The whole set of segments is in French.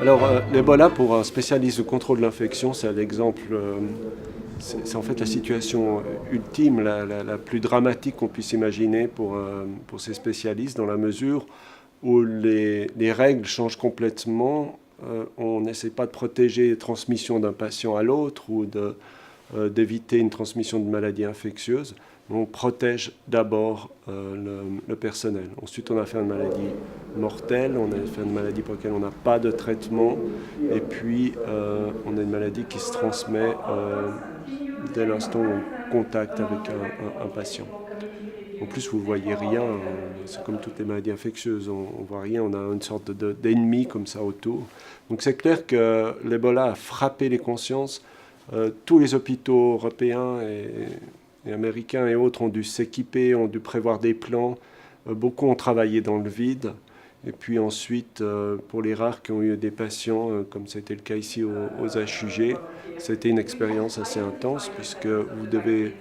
Alors, l'Ebola, pour un spécialiste de contrôle de l'infection, c'est l'exemple, c'est en fait la situation ultime, la plus dramatique qu'on puisse imaginer pour ces spécialistes, dans la mesure où les règles changent complètement. On n'essaie pas de protéger la transmission d'un patient à l'autre ou d'éviter une transmission de maladies infectieuses. On protège d'abord le personnel. Ensuite, on a fait une maladie mortelle, on a fait une maladie pour laquelle on n'a pas de traitement, et puis on a une maladie qui se transmet dès l'instant où on contacte avec un patient. En plus, vous ne voyez rien, c'est comme toutes les maladies infectieuses, on ne voit rien, on a une sorte d'ennemi comme ça autour. Donc c'est clair que l'Ebola a frappé les consciences. Tous les hôpitaux européens et américains et autres ont dû s'équiper, ont dû prévoir des plans. Beaucoup ont travaillé dans le vide. Et puis ensuite, pour les rares qui ont eu des patients, comme c'était le cas ici aux HUG, c'était une expérience assez intense puisque vous devez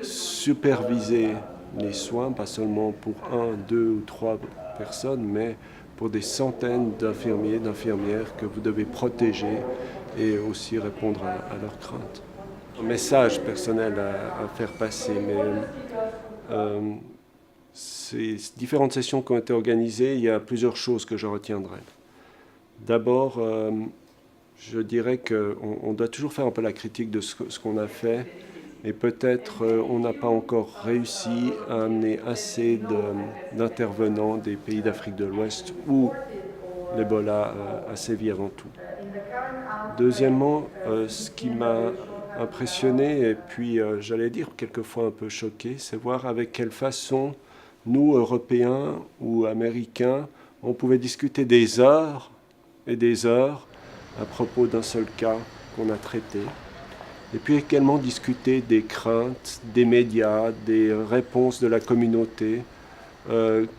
superviser les soins, pas seulement pour 1, 2 ou 3 personnes, mais pour des centaines d'infirmiers, d'infirmières que vous devez protéger et aussi répondre à leurs craintes. Un message personnel à faire passer, mais ces différentes sessions qui ont été organisées, il y a plusieurs choses que je retiendrai. D'abord, je dirais qu'on doit toujours faire un peu la critique de ce qu'on a fait, et peut-être on n'a pas encore réussi à amener assez d'intervenants des pays d'Afrique de l'Ouest où l'Ebola a sévi avant tout. Deuxièmement, ce qui m'a impressionné et puis j'allais dire quelquefois un peu choqué, c'est voir avec quelle façon nous, Européens ou Américains, on pouvait discuter des heures et des heures à propos d'un seul cas qu'on a traité. Et puis également discuter des craintes, des médias, des réponses de la communauté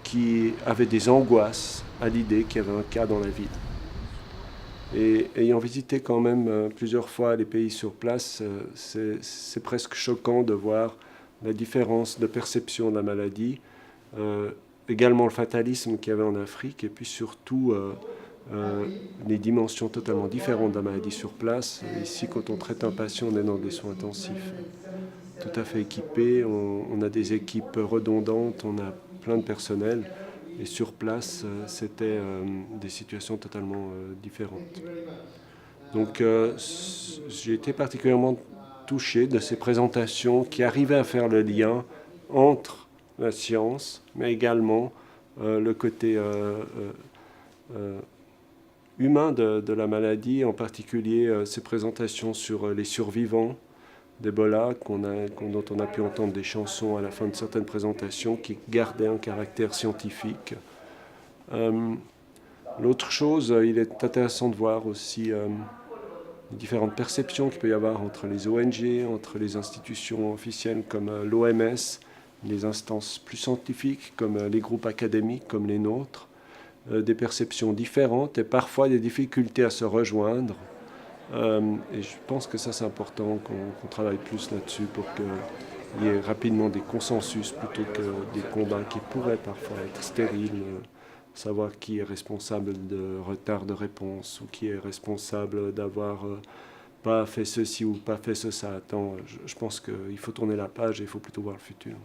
qui avaient des angoisses à l'idée qu'il y avait un cas dans la ville. Et ayant visité quand même plusieurs fois les pays sur place, c'est presque choquant de voir la différence de perception de la maladie, également le fatalisme qu'il y avait en Afrique, et puis surtout les dimensions totalement différentes de la maladie sur place. Ici, quand on traite un patient, on est dans des soins intensifs, tout à fait équipés, on a des équipes redondantes, on a plein de personnel. Et sur place, c'était des situations totalement différentes. Donc j'ai été particulièrement touché de ces présentations qui arrivaient à faire le lien entre la science, mais également le côté humain de la maladie, en particulier ces présentations sur les survivants d'Ebola, dont on a pu entendre des chansons à la fin de certaines présentations qui gardaient un caractère scientifique. L'autre chose, il est intéressant de voir aussi les différentes perceptions qu'il peut y avoir entre les ONG, entre les institutions officielles comme l'OMS, les instances plus scientifiques comme les groupes académiques comme les nôtres, des perceptions différentes et parfois des difficultés à se rejoindre. Et je pense que ça c'est important qu'on travaille plus là-dessus pour qu'il y ait rapidement des consensus plutôt que des combats qui pourraient parfois être stériles. Savoir qui est responsable de retard de réponse ou qui est responsable d'avoir pas fait ceci ou pas fait ça à temps. Je pense qu'il faut tourner la page et il faut plutôt voir le futur.